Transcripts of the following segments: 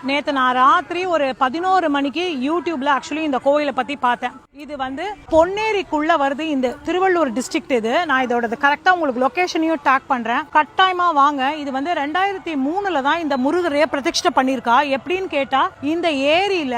நேத்து நான் ராத்திரி ஒரு 11 மணிக்கு யூடியூப்ல ஆக்சுவலி இந்த கோயிலை பத்தி பார்த்தேன். இது வந்து பொன்னேரிக்குள்ள வருது, இந்த திருவள்ளூர் டிஸ்ட்ரிக்ட். இது நான் இதோட கரெக்டா உங்களுக்கு லொகேஷனையும் டாக் பண்றேன், கட்டாயமா வாங்க. இது வந்து 2003 தான் இந்த முருகரைய பிரதிஷ்டை பண்ணிருக்கா. எப்படின்னு கேட்டா இந்த ஏரியில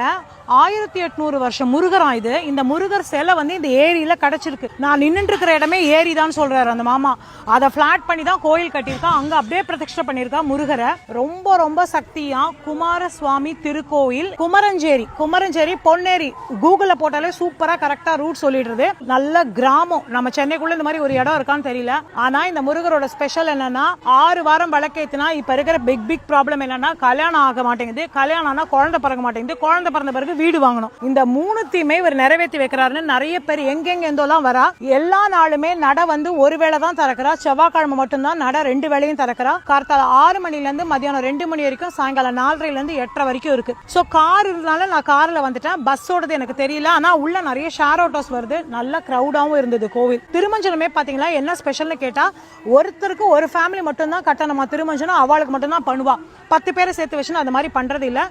1800 வருஷம் முருகரா இது. இந்த முருகர் சிலை வந்து இந்த ஏரியில கிடைச்சிருக்கு. நான் நின்னுட்டு இருக்கிற இடமே ஏரி தான் சொல்றாரு அந்த மாமா. அதை பிளாட் பண்ணி தான் கோயில் கட்டியிருக்கா, அங்க அப்படியே பிரதிஷ்டை பண்ணிருக்கா முருகரை. ரொம்ப ரொம்ப சக்தியா குமாரசுவாமி திருக்கோயில், குமரஞ்சேரி பொன்னேரி. கூகுள்ல போட்டாலே சூப்பரா கரெக்டா ரூட் சொல்லிடுறது. நல்ல கிராமம். நம்ம சென்னைக்குள்ள இந்த மாதிரி ஒரு இடம் இருக்கான்னு தெரியல. ஆனா இந்த முருகரோட ஸ்பெஷல் என்னன்னா 6 வாரம் விளக்கேத்தினா இப்ப இருக்கிற பிக் ப்ராப்ளம் என்னன்னா கல்யாணம் ஆக மாட்டேங்குது. கல்யாணம் ஆனா குழந்தை பிறக்க மாட்டேங்குது. குழந்தை பிறந்த பிறகு வீடு வாங்கணும். இந்த 3த்தையுமே இவர் நிறைவேற்றி வைக்கிறாருன்னு நிறைய பேர் எங்கெங்க இருந்தோலாம் வரா. எல்லா நாளுமே நட வந்து ஒரு வேளை தான் திறக்கிறா. செவ்வாய்க்கிழமை மட்டும்தான் நட 2 வேளையும் திறக்கிறா. கார்த்தால 6 மணில இருந்து மதியானம் 2 மணி வரைக்கும், சாயங்காலம் 4:30 இருந்து 8:30 வரைக்கும் இருக்கு. சோ கார் இருந்தால நான் கார்ல வந்துட்டேன். பஸ்ஸோடது எனக்கு தெரியல. ஆனா உள்ள நிறைய ஷேர் ஆட்டோஸ் வருது. நல்ல கிரௌடாவும் இருந்தது கோவில். திருமஞ்சனமே பாத்தீங்களா என்ன ஸ்பெஷல்னு கேட்டா, ஒருத்தருக்கு ஒரு ஃபேமிலி மட்டும் தான் கட்டணமா திருமஞ்சனம். அவளுக்கு மட்டும் தான் பண்ணுவா. 10 பேரை சேர்த்து வச்சு அந்த மாதிரி பண்றது இல்ல.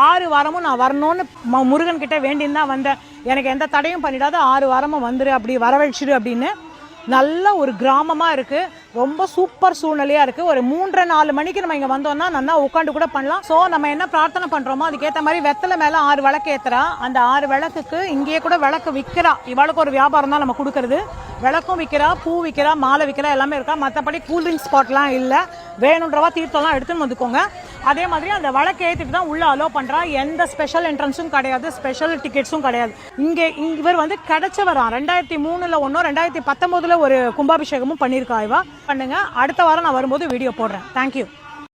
6 வாரமும் நான் வரணும்னு முருகன் கிட்ட வேண்டின்னு தான் வந்தேன். எனக்கு எந்த தடையும் பண்ணிடாத 6 வாரமும் வந்துரு, அப்படி வரவழைச்சிடு அப்படின்னு. நல்ல ஒரு கிராமமா இருக்கு. ரொம்ப சூப்பர் சூழ்நிலையா இருக்கு. ஒரு 3-4 மணிக்கு நம்ம இங்க வந்தோம்னா நல்லா உட்காந்து கூட பண்ணலாம். சோ நம்ம என்ன பிரார்த்தனை பண்றோமோ அதுக்கேற்ற மாதிரி வெத்தலை மேல 6 விளக்கு ஏத்துறா. அந்த 6 விளக்குக்கு இங்கேயே கூட விளக்கு விற்கிறா. இவளுக்கு ஒரு வியாபாரம் தான் நம்ம கொடுக்கறது. விளக்கும் விற்கிறா, பூ விற்கிறா, மாலை விற்கிறா, எல்லாமே இருக்கா. மற்றபடி கூல்ட்ரிங்க் ஸ்பாட்லாம் இல்லை. வேணுன்றவா தீர்த்தம்லாம் எடுத்துன்னு வந்துக்கோங்க. அதே மாதிரி அந்த விளக்கு ஏற்றிட்டு தான் உள்ள அலோ பண்றா. எந்த ஸ்பெஷல் என்ட்ரன்ஸும் கிடையாது, ஸ்பெஷல் டிக்கெட்ஸும் கிடையாது. இவர் வந்து கிடைச்சவரா 2003 ஒன்னும் 2019 ஒரு கும்பாபிஷேகமும் பண்ணியிருக்கா. இவா பண்ணுங்க. அடுத்த வாரம் நான் வரும்போது வீடியோ போடுறேன். தேங்க்யூ.